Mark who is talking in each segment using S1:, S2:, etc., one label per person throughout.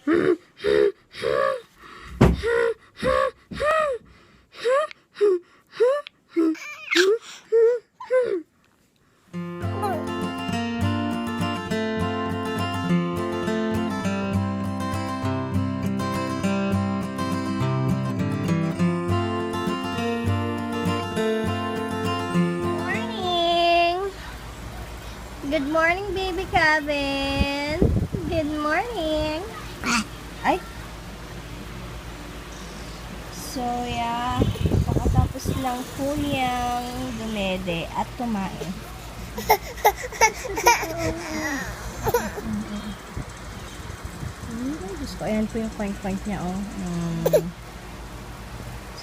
S1: Good morning, baby Kevin. Good morning. Ay. So, yeah. Pakatapos lang po niyang dumede at kumain. Diyos ko, ayan po yung point niya, oh.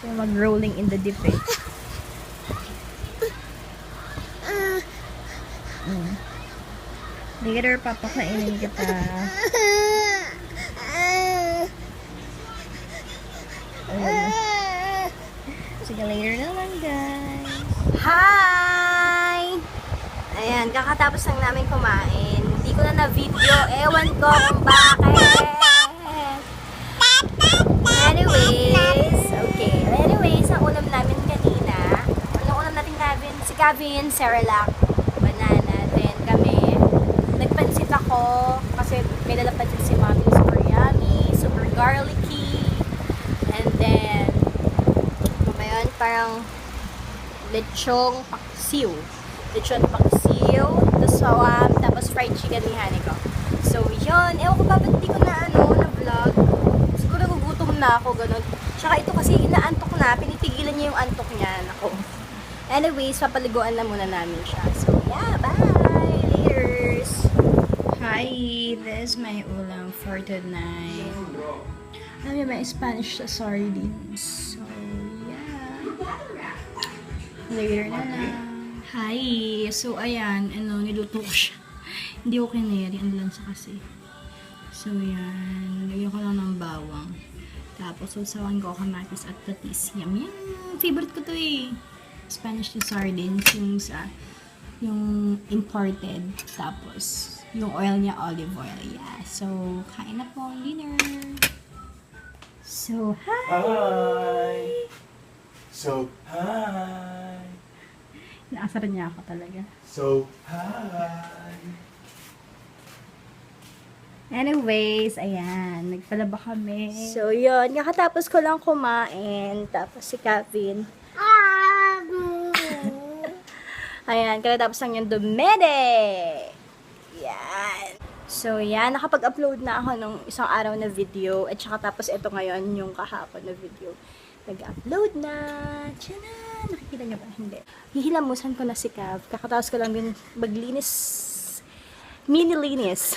S1: So, mag-rolling in the deep, eh. Later, papakainin kita. Sige, later na lang, guys. Hi! Ayan, kakatapos lang namin kumain. Hindi ko na na-video. Ewan ko kung bakit. Anyways, okay. Anyways, ang ulam namin kanina. Anong ulam natin, Kevin? Si Kevin, Cerelac, banana, then kami. Nagpansit ako kasi may dalapansit si Mommy, super yummy, super garlicky. And then, ngayon parang lechong paksiw. Lechon paksiw, tapos fried chicken ni Hani ko. So, yun. Ewan ko ba ba't di ko na na-vlog. Siguro nagugutom na ako, ganun. Tsaka ito kasi inaantok na, pinitigilan niya yung antok niya. Ako. Anyways, papaliguan na muna namin siya. So, yeah, bye! Laters! Hi! This is my ulam for tonight. Alam niyo, may Spanish sa sardines. So, yeah. Later na lang. Hi! So, ayan. Niluto ko siya. Hindi ko kineri. Ang lansa kasi. So, yan. Lagyan ko lang ng bawang. Tapos, usawan ko kamatis at patis. Yum, yum! Favorite ko to eh. Spanish na sardines. Yung imported. Tapos, yung oil niya, olive oil. Yeah. So, kain na po ang dinner. So, hi!
S2: Hi! So, hi!
S1: Inaasar niya ako talaga.
S2: So, hi!
S1: Anyways, ayan. Nagpalaba kami. So, yun. Kakatapos ko lang kumain. Tapos si Kevin. Ayan. Kakatapos lang yung dumede. Yan. So, yan. Nakapag-upload na ako nung isang araw na video. At saka tapos ito ngayon yung kahapon na video. Nag-upload na. Tiyan. Nakikita niyo ba? Hindi. Hihilamusan ko na si Kev. Kakatapos ko lang din maglinis. Mini-linis.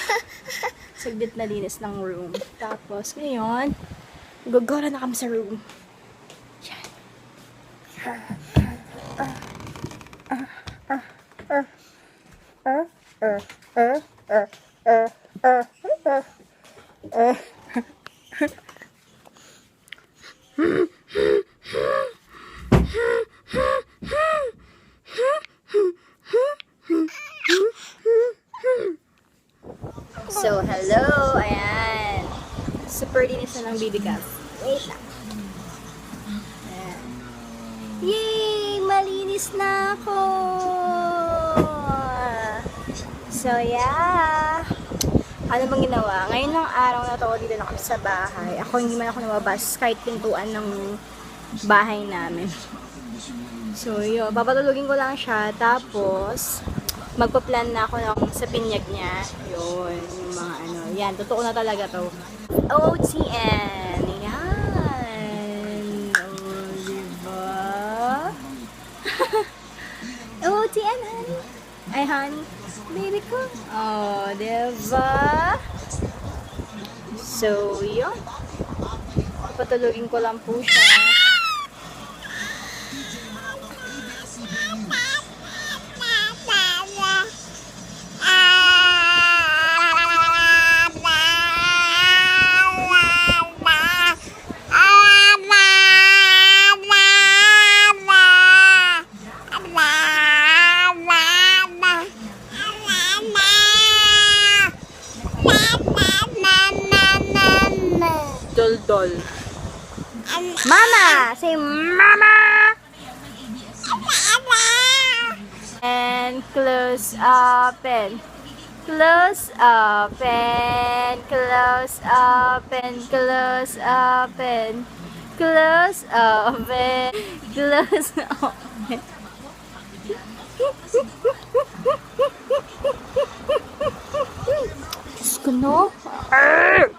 S1: Saglit na linis ng room. Tapos, ngayon, gagora na kami sa room. Yan. So, hello! Ayan. Super dinis na ng baby calf. Wait lang. Ayan. Yay! Malinis na ako! So, yeah. Ano bang ginawa? Ngayon ng araw na to, dito na kami sa bahay. Ako hindi man ako lumabas kahit pintuan ng bahay namin. So, yun. Papatulugin ko lang siya. Tapos, magpa-plan na ako ng sa pinyag niya. Yun. Yung mga ano. Yan. Totoo na talaga to. OTN. Yan. Oh, diba? OTN, honey. Ay, honey. Baby ko. Oh, diba? So, yun. Patulugin ko lang po siya. doll. Mama! Say mama! And close open. Close open. Close open. Close open. Close open. Close open. Diyos ko, no?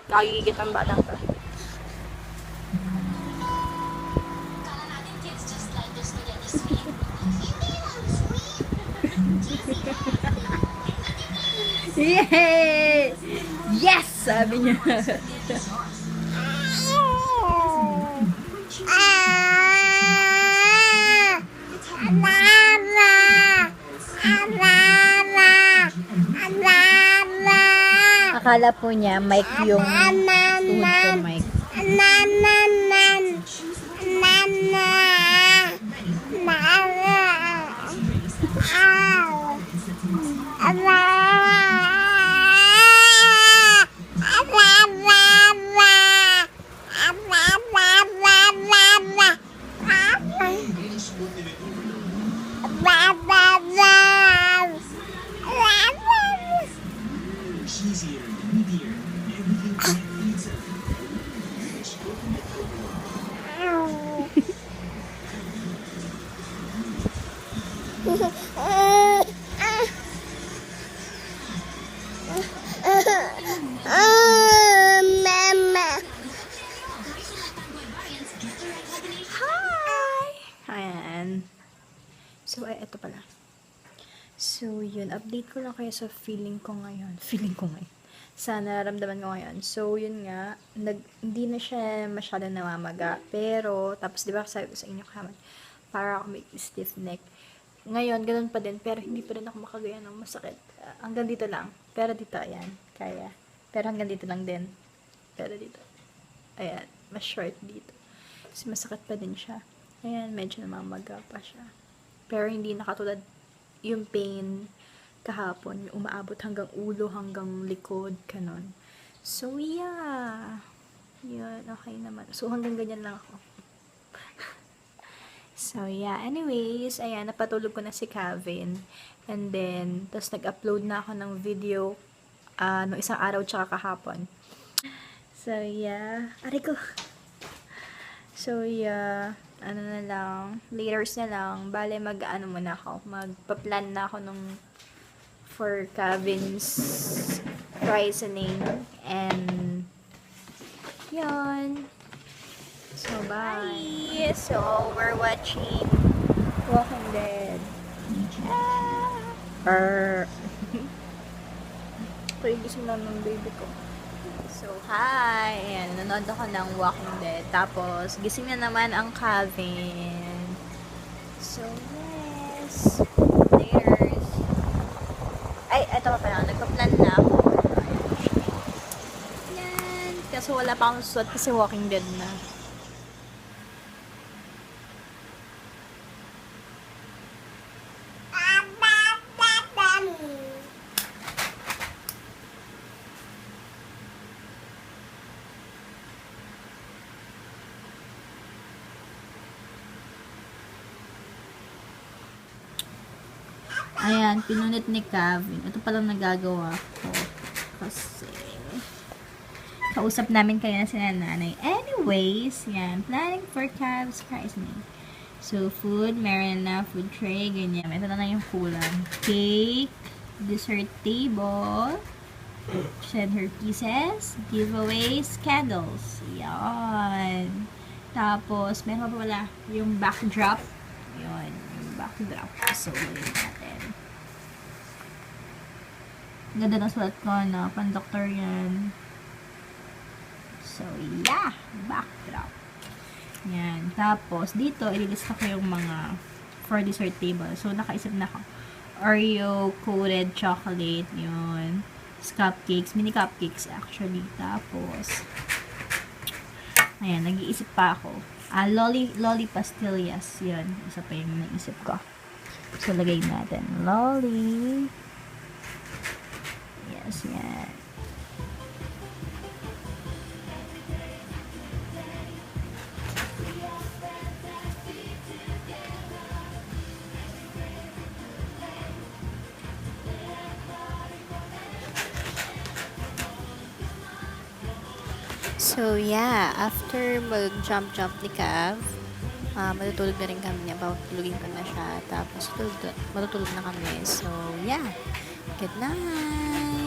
S1: Kagigit ang batang to. Yay! Yes! Sabi niya. Akala po niya mic yung tuhod ko mic. Ayan. So, ito pala. So, yun. Update ko lang kayo sa feeling ko ngayon. Sa nararamdaman ko ngayon. So, yun nga. Hindi na siya masyado namamaga. Pero, tapos, di ba, sabi ko sa inyo kaman, para ako may stiff neck. Ngayon, ganun pa din. Pero, hindi pa rin ako makagaya ng masakit. Hanggang dito lang. Pero dito, ayan. Kaya. Pero hanggang dito lang din. Pero dito. Ayan. Mas short dito. Kasi masakit pa din siya. Ayan, medyo namamaga pa siya. Pero hindi nakatulad yung pain kahapon. Yung umaabot hanggang ulo, hanggang likod, kanon. So, yeah. Yun, okay naman. So, hanggang ganyan lang ako. So, yeah. Anyways, ayan, napatulog ko na si Calvin. And then, tapos nag-upload na ako ng video no isang araw tsaka kahapon. So, yeah. Aray ko. So, yeah. Ano na lang, laters na lang, bale mag-ano muna ako, magpa-plan na ako nung for Calvin's christening, and yun. So, bye! So, we're watching Walking Dead. Ito yung gising na ng baby ko. So, hi! Ayan, nanood ako ng Walking Dead. Tapos, gising na naman ang Calvin. So, yes. Laters. Ay, eto pa pala. Nagpa-plan na ako. Ayan. Kaso wala pa akong suot kasi Walking Dead na. Ayan, pinunit ni Calvin. Ito palang nagagawa ko. Kasi, kausap namin kayo na sila nanay. Anyways, yan. Planning for Calv's christening. So, food, meron na food tray, ganyan. Ito na yung kulang. Cake, dessert table, shed her pieces, giveaways, candles. Yan. Tapos, meron pa wala yung backdrop. Yun, yung backdrop. So, yun natin. Ganda ng sulat ko, no? Pan-doktor yan. So, yeah. Backdrop. Yan. Tapos, dito, ililista ko yung mga for dessert table. So, nakaisip na ako. Oreo coated chocolate. Yun. Cupcakes. Mini cupcakes, actually. Tapos, ayan. Nag-iisip pa ako. Lolly pastillas. Yun. Isa pa yung naisip ko. So, lagay natin. Lolly. Yes, yan. So, yeah, after mag-jump-jump ni Cav, matutulog na rin kami. Tulugin ko na siya. Tapos, matutulog na kami. So, yeah. Good night!